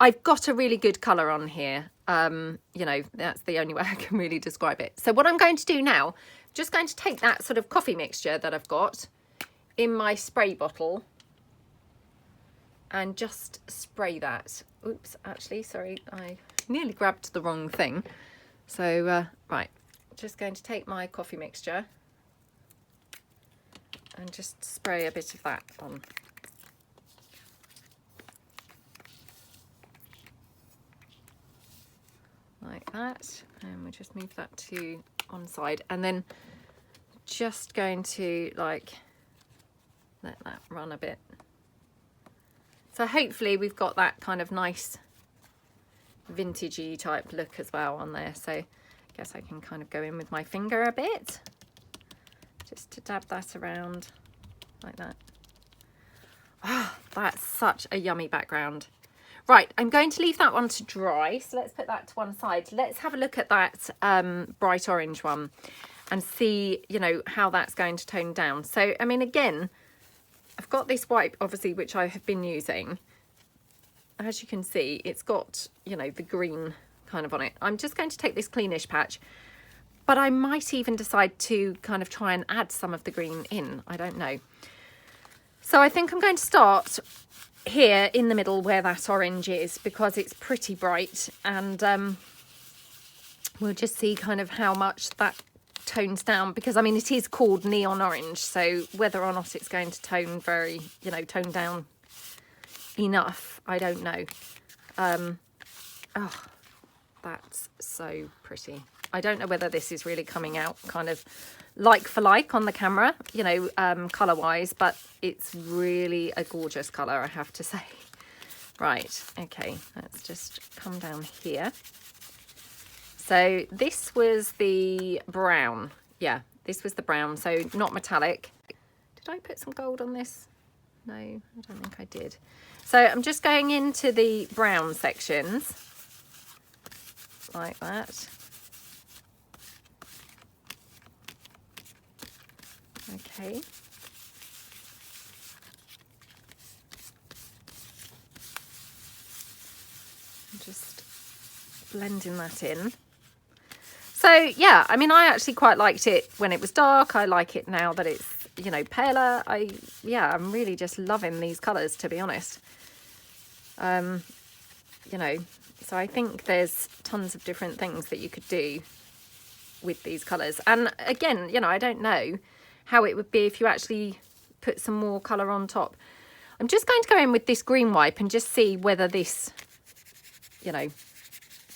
I've got a really good colour on here. You know, that's the only way I can really describe it. So what I'm going to do now, just going to take that sort of coffee mixture that I've got in my spray bottle and just spray that. Oops, actually, sorry, I nearly grabbed the wrong thing. So, right, just going to take my coffee mixture and just spray a bit of that on. Like that, and we'll just move that to on side, and then just going to like let that run a bit. So hopefully we've got that kind of nice vintagey type look as well on there. So I guess I can kind of go in with my finger a bit just to dab that around like that. Ah, oh, that's such a yummy background. Right, I'm going to leave that one to dry, so let's put that to one side. Let's have a look at that bright orange one and see, you know, how that's going to tone down. So, I mean, again, I've got this wipe, obviously, which I have been using. As you can see, it's got, you know, the green kind of on it. I'm just going to take this cleanish patch, but I might even decide to kind of try and add some of the green in. I don't know. So I think I'm going to start here in the middle where that orange is, because it's pretty bright, and we'll just see kind of how much that tones down, because I mean it is called neon orange, so whether or not it's going to tone very, you know, tone down enough, I don't know. Oh, that's so pretty. I don't know whether this is really coming out kind of like for like on the camera, you know, colour wise, but it's really a gorgeous colour, I have to say. Right, okay, let's just come down here. So this was the brown, yeah, This was the brown, so not metallic. Did I put some gold on this? No, I don't think I did. So I'm just going into the brown sections like that. Okay. I'm just blending that in. So yeah, I mean, I actually quite liked it when it was dark. I like it now that it's, you know, paler. I'm really just loving these colours, to be honest. You know, so I think there's tons of different things that you could do with these colours. And again, you know, I don't know how it would be if you actually put some more colour on top. I'm just going to go in with this green wipe and just see whether this, you know,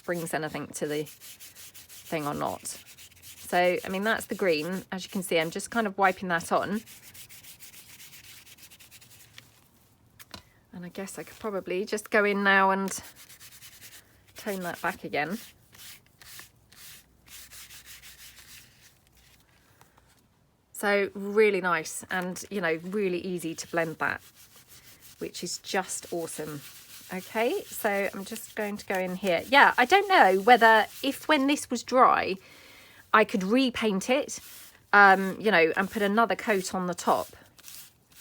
brings anything to the thing or not. So, I mean, that's the green. As you can see, I'm just kind of wiping that on. And I guess I could probably just go in now and tone that back again. So really nice, and, you know, really easy to blend that, which is just awesome. Okay, so I'm just going to go in here. Yeah, I don't know whether when this was dry, I could repaint it, you know, and put another coat on the top.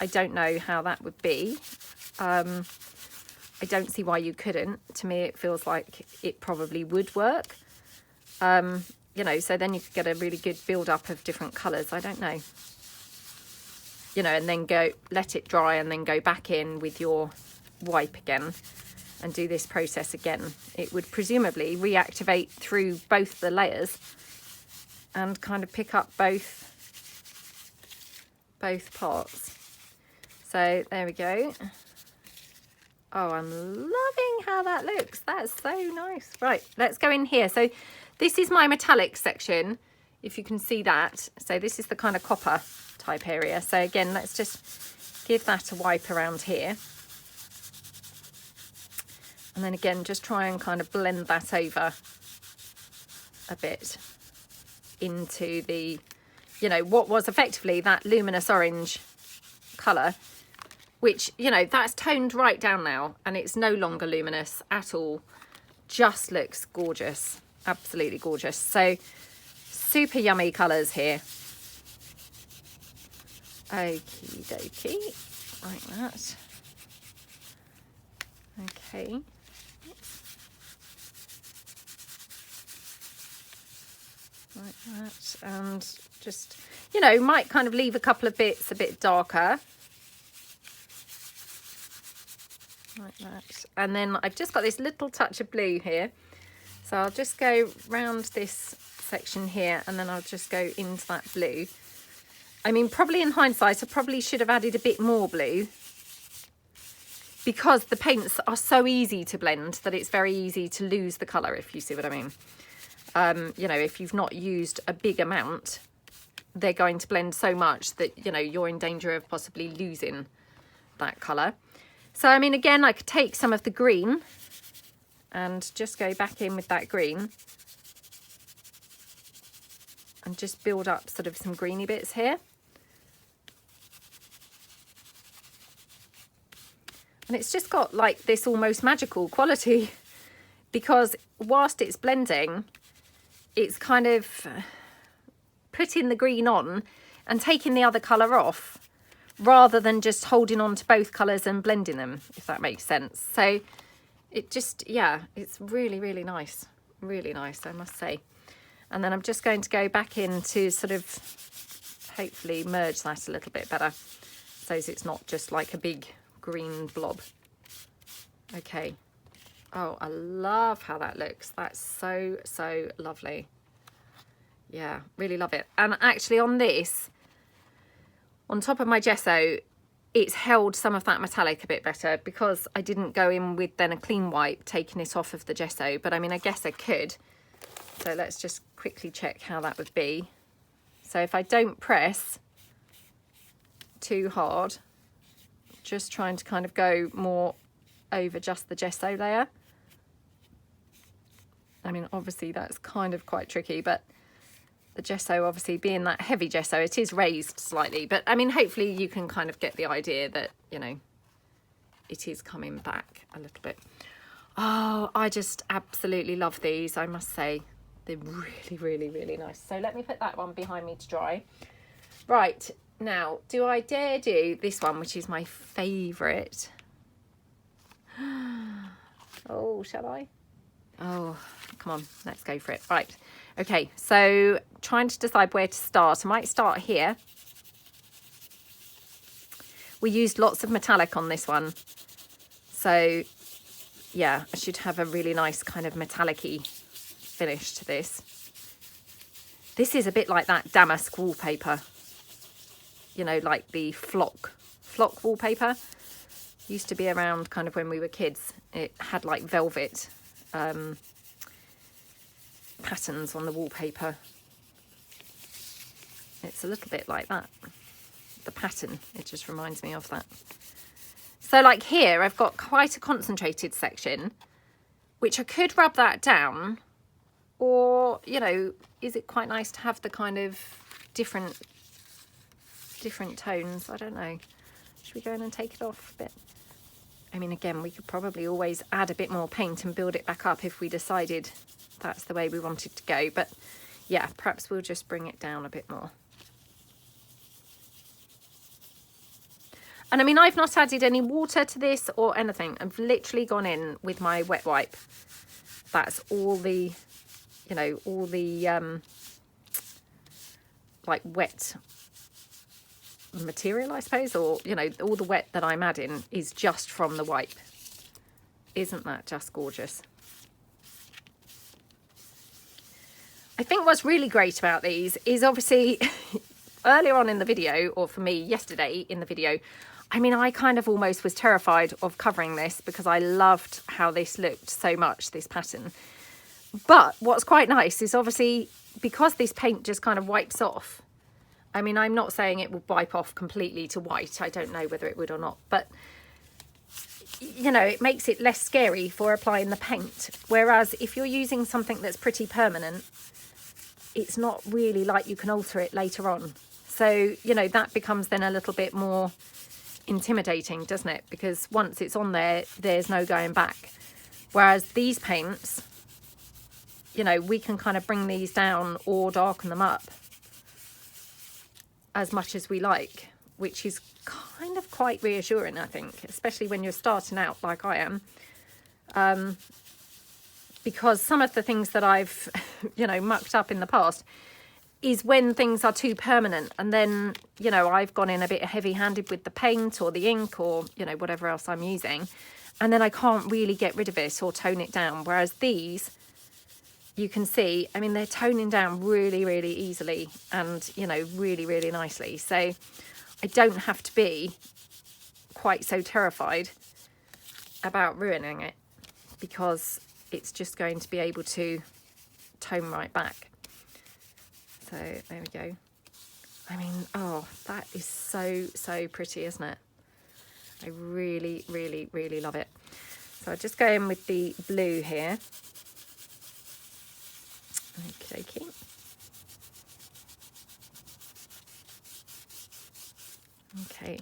I don't know how that would be. I don't see why you couldn't. To me, it feels like it probably would work. You know, so then you could get a really good build up of different colours. I don't know. You know, and then let it dry and then go back in with your wipe again and do this process again. It would presumably reactivate through both the layers and kind of pick up both parts. So there we go. Oh, I'm loving how that looks. That's so nice. Right, let's go in here. So this is my metallic section, if you can see that. So this is the kind of copper type area. So again, let's just give that a wipe around here. And then again, just try and kind of blend that over a bit into the, you know, what was effectively that luminous orange colour, which, you know, that's toned right down now and it's no longer luminous at all. Just looks gorgeous. Absolutely gorgeous. So super yummy colours here. Okie dokie, like that. Okay. Like that. And just, you know, might kind of leave a couple of bits a bit darker. Like that. And then I've just got this little touch of blue here. So I'll just go round this section here and then I'll just go into that blue. I mean, probably in hindsight, I probably should have added a bit more blue because the paints are so easy to blend that it's very easy to lose the colour, if you see what I mean. You know, if you've not used a big amount, they're going to blend so much that, you know, you're in danger of possibly losing that colour. So, I mean, again, I could take some of the green and just go back in with that green and just build up sort of some greeny bits here. And it's just got like this almost magical quality because whilst it's blending, it's kind of putting the green on and taking the other colour off rather than just holding on to both colours and blending them, if that makes sense. So it just, yeah, it's really, really nice. Really nice, I must say. And then I'm just going to go back in to sort of hopefully merge that a little bit better so it's not just like a big green blob. Okay. Oh, I love how that looks. That's so, so lovely. Yeah, really love it. And actually on this, on top of my gesso, it's held some of that metallic a bit better because I didn't go in with then a clean wipe taking it off of the gesso. But I mean, I guess I could. So let's just quickly check how that would be. So if I don't press too hard, just trying to kind of go more over just the gesso layer. I mean, obviously that's kind of quite tricky, but The gesso, obviously being that heavy gesso, it is raised slightly, but I mean, hopefully you can kind of get the idea that, you know, it is coming back a little bit. Oh, I just absolutely love these, I must say. They're really, really, really nice. So let me put that one behind me to dry. Right, now, do I dare do this one, which is my favourite? Oh, shall I? Oh, come on, let's go for it. Right, okay, so trying to decide where to start. I might start here. We used lots of metallic on this one. So, yeah, I should have a really nice kind of metallic-y finish to this. This is a bit like that damask wallpaper. You know, like the flock wallpaper. Used to be around kind of when we were kids. It had like velvet patterns on the wallpaper. It's a little bit like that. The pattern, it just reminds me of that. So like here, I've got quite a concentrated section, which I could rub that down, or, you know, is it quite nice to have the kind of different tones? I don't know. Should we go in and take it off a bit? I mean, again, we could probably always add a bit more paint and build it back up if we decided that's the way we wanted to go. But yeah, perhaps we'll just bring it down a bit more. And I mean, I've not added any water to this or anything. I've literally gone in with my wet wipe. That's all the, you know, all the like wet material, I suppose, or, you know, all the wet that I'm adding is just from the wipe. Isn't that just gorgeous? I think what's really great about these is obviously earlier on in the video, or for me yesterday in the video, I mean, I kind of almost was terrified of covering this because I loved how this looked so much, this pattern. But what's quite nice is obviously because this paint just kind of wipes off. I mean, I'm not saying it will wipe off completely to white. I don't know whether it would or not. But, you know, it makes it less scary for applying the paint. Whereas if you're using something that's pretty permanent, it's not really like you can alter it later on. So, you know, that becomes then a little bit more intimidating, doesn't it? Because once it's on there, there's no going back. Whereas these paints, you know, we can kind of bring these down or darken them up as much as we like, which is kind of quite reassuring, I think, especially when you're starting out like I am. Because some of the things that I've, you know, mucked up in the past is when things are too permanent, and then, you know, I've gone in a bit heavy-handed with the paint or the ink or, you know, whatever else I'm using, and then I can't really get rid of it or tone it down. Whereas these, you can see, I mean, they're toning down really, really easily and, you know, really, really nicely. So I don't have to be quite so terrified about ruining it, because it's just going to be able to tone right back. So there we go. I mean, oh, that is so, so pretty, isn't it? I really, really, really love it. So I'll just go in with the blue here. Okie dokie. Okay.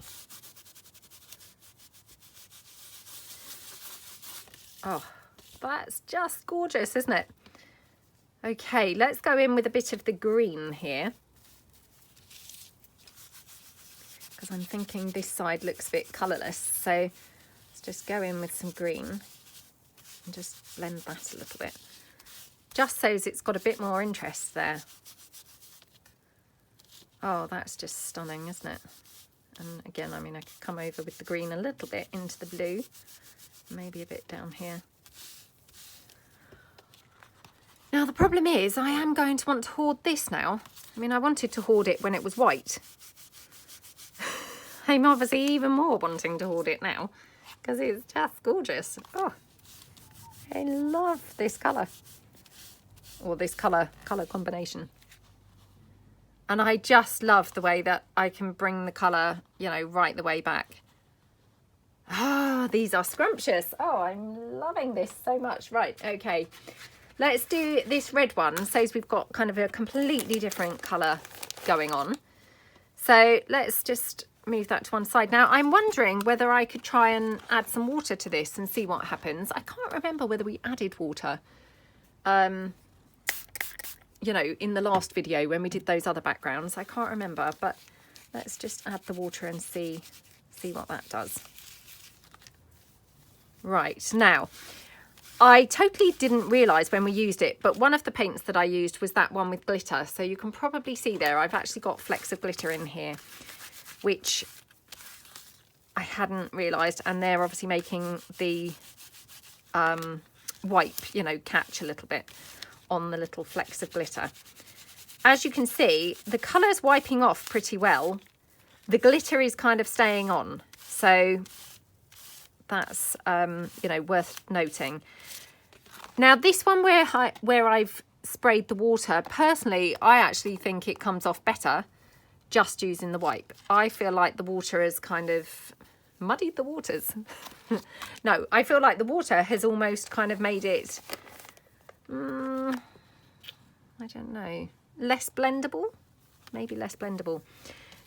Oh, that's just gorgeous, isn't it? Okay, let's go in with a bit of the green here, because I'm thinking this side looks a bit colourless. So let's just go in with some green and just blend that a little bit, just so it's got a bit more interest there. Oh, that's just stunning, isn't it? And again, I mean, I could come over with the green a little bit into the blue, maybe a bit down here. Now, the problem is I am going to want to hoard this now. I mean, I wanted to hoard it when it was white. I'm obviously even more wanting to hoard it now because it's just gorgeous. Oh, I love this colour, or this colour combination. And I just love the way that I can bring the colour, you know, right the way back. Ah, these are scrumptious. Oh, I'm loving this so much. Right, okay. let's do this red one. So we've got kind of a completely different colour going on. So let's just move that to one side. Now I'm wondering whether I could try and add some water to this and see what happens. I can't remember whether we added water, you know, in the last video when we did those other backgrounds. I can't remember, but let's just add the water and see what that does. Right, now I totally didn't realise when we used it, but one of the paints that I used was that one with glitter. So you can probably see there, I've actually got flecks of glitter in here, which I hadn't realised. And they're obviously making the wipe, you know, catch a little bit on the little flecks of glitter. As you can see, the colour's wiping off pretty well. The glitter is kind of staying on. So that's, you know, worth noting. Now this one where I've sprayed the water, personally, I actually think it comes off better just using the wipe. I feel like the water has kind of muddied the waters. No, I feel like the water has almost kind of made it, I don't know, less blendable, maybe less blendable.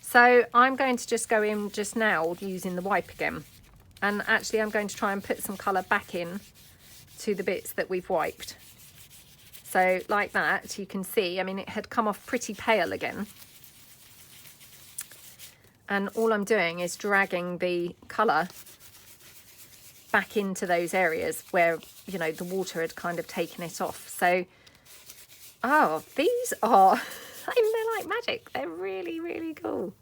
So I'm going to just go in just now using the wipe again. And actually I'm going to try and put some colour back in to the bits that we've wiped. So like that, you can see, I mean, it had come off pretty pale again. And all I'm doing is dragging the colour back into those areas where, you know, the water had kind of taken it off. So, oh, these are, I mean, they're like magic. They're really, really cool.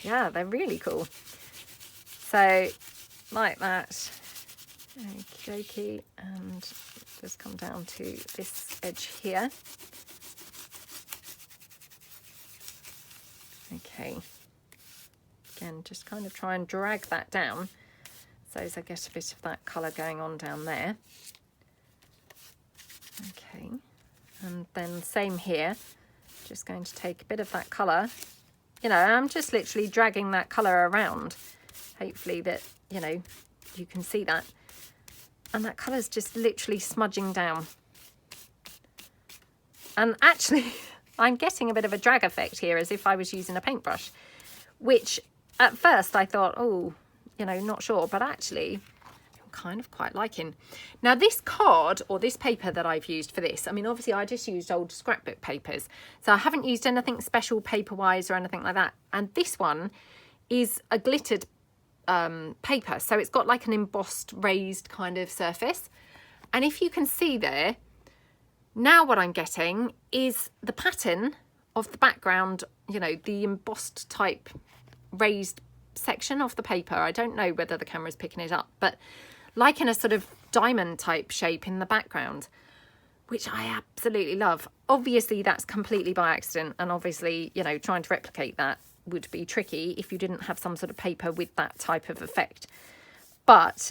Yeah, they're really cool. So, like that. Okie dokie. And just come down to this edge here. Okay. Again, just kind of try and drag that down so as I get a bit of that colour going on down there. Okay, and then same here, just going to take a bit of that colour, you know, I'm just literally dragging that colour around, hopefully that, you know, you can see that, and that colour's just literally smudging down. And actually I'm getting a bit of a drag effect here as if I was using a paintbrush, which at first I thought, oh, you know, not sure, but actually I'm kind of quite liking. Now this card or this paper that I've used for this, I mean, obviously I just used old scrapbook papers, so I haven't used anything special paper wise or anything like that. And this one is a glittered paper, so it's got like an embossed raised kind of surface. And if you can see there, now what I'm getting is the pattern of the background, you know, the embossed type raised section of the paper. I don't know whether the camera's picking it up, but like in a sort of diamond type shape in the background, which I absolutely love. Obviously that's completely by accident, and obviously, you know, trying to replicate that would be tricky if you didn't have some sort of paper with that type of effect, but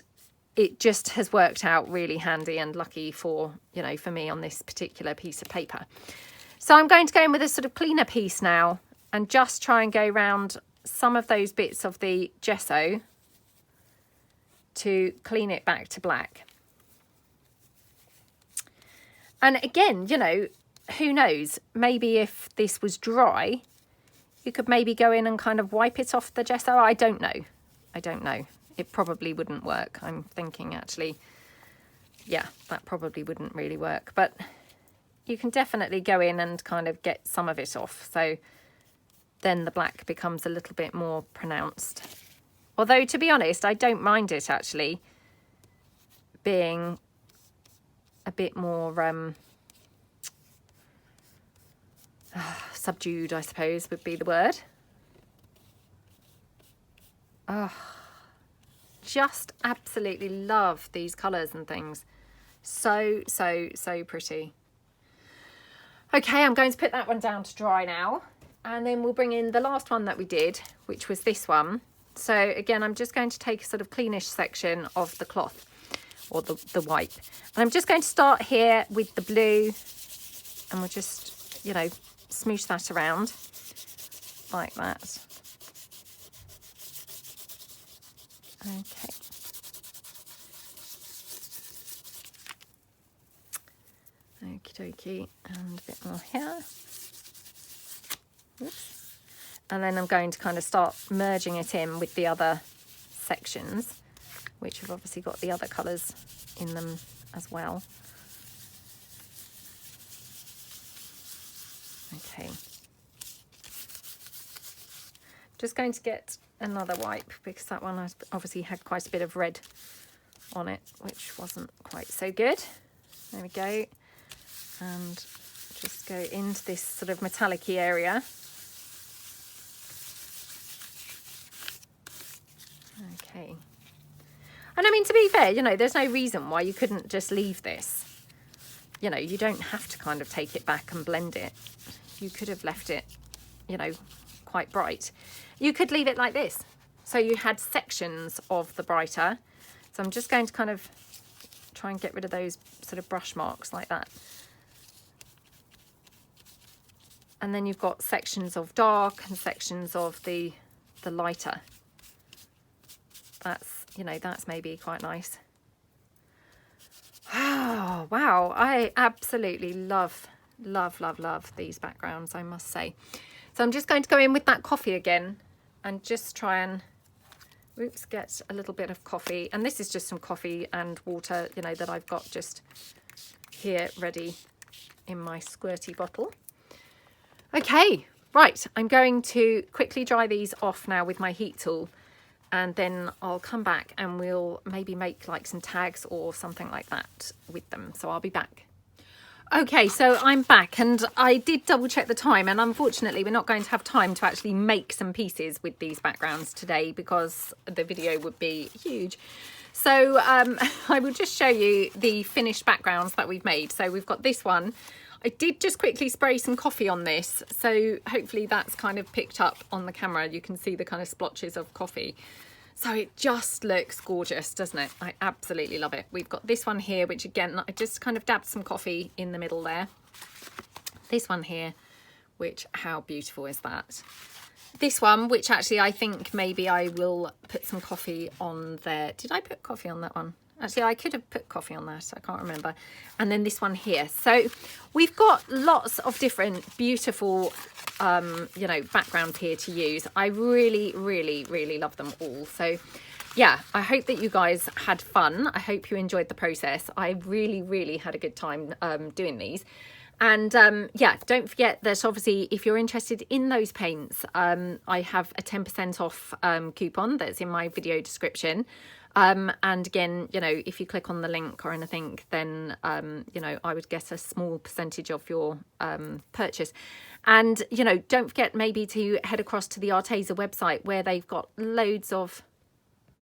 it just has worked out really handy and lucky for, you know, for me on this particular piece of paper. So I'm going to go in with a sort of cleaner piece now and just try and go around some of those bits of the gesso to clean it back to black. And again, you know, who knows, maybe if this was dry, you could maybe go in and kind of wipe it off the gesso. I don't know. I don't know. It probably wouldn't work. I'm thinking actually, yeah, that probably wouldn't really work. But you can definitely go in and kind of get some of it off. So then the black becomes a little bit more pronounced. Although, to be honest, I don't mind it actually being a bit more subdued, I suppose would be the word. Oh, just absolutely love these colours and things. So, so, so pretty. Okay, I'm going to put that one down to dry now. And then we'll bring in the last one that we did, which was this one. So again, I'm just going to take a sort of cleanish section of the cloth or the wipe. And I'm just going to start here with the blue, and we'll just, you know, smoosh that around like that. Okay. dokey, and a bit more here. Oops. And then I'm going to kind of start merging it in with the other sections, which have obviously got the other colours in them as well. Okay. Just going to get another wipe because that one has obviously had quite a bit of red on it, which wasn't quite so good. There we go. And just go into this sort of metallic-y area. Okay. And I mean, to be fair, you know, there's no reason why you couldn't just leave this. You know, you don't have to kind of take it back and blend it. You could have left it, you know, quite bright. You could leave it like this. So you had sections of the brighter. So I'm just going to kind of try and get rid of those sort of brush marks like that. And then you've got sections of dark and sections of the lighter. That's, you know, that's maybe quite nice. Oh, wow. I absolutely love these backgrounds, I must say. So I'm just going to go in with that coffee again and just try and, oops, get a little bit of coffee. And this is just some coffee and water, you know, that I've got just here ready in my squirty bottle. Okay, right. I'm going to quickly dry these off now with my heat tool, and then I'll come back and we'll maybe make like some tags or something like that with them. So I'll be back. Okay, so I'm back, and I did double check the time, and unfortunately we're not going to have time to actually make some pieces with these backgrounds today because the video would be huge. So I will just show you the finished backgrounds that we've made. So we've got this one. I did just quickly spray some coffee on this, so hopefully that's kind of picked up on the camera. You can see the kind of splotches of coffee. So it just looks gorgeous, doesn't it? I absolutely love it. We've got this one here, which again, I just kind of dabbed some coffee in the middle there. This one here, which, how beautiful is that? This one, which actually I think maybe I will put some coffee on there. Did I put coffee on that one? Actually, I could have put coffee on that. I can't remember. And then this one here. So we've got lots of different beautiful, you know, backgrounds here to use. I really love them all. So yeah, I hope that you guys had fun. I hope you enjoyed the process. I really had a good time doing these. And yeah, don't forget that obviously if you're interested in those paints, I have a 10% off coupon that's in my video description. And again, you know, if you click on the link or anything, then, you know, I would get a small percentage of your purchase. And, you know, don't forget maybe to head across to the Arteza website where they've got loads of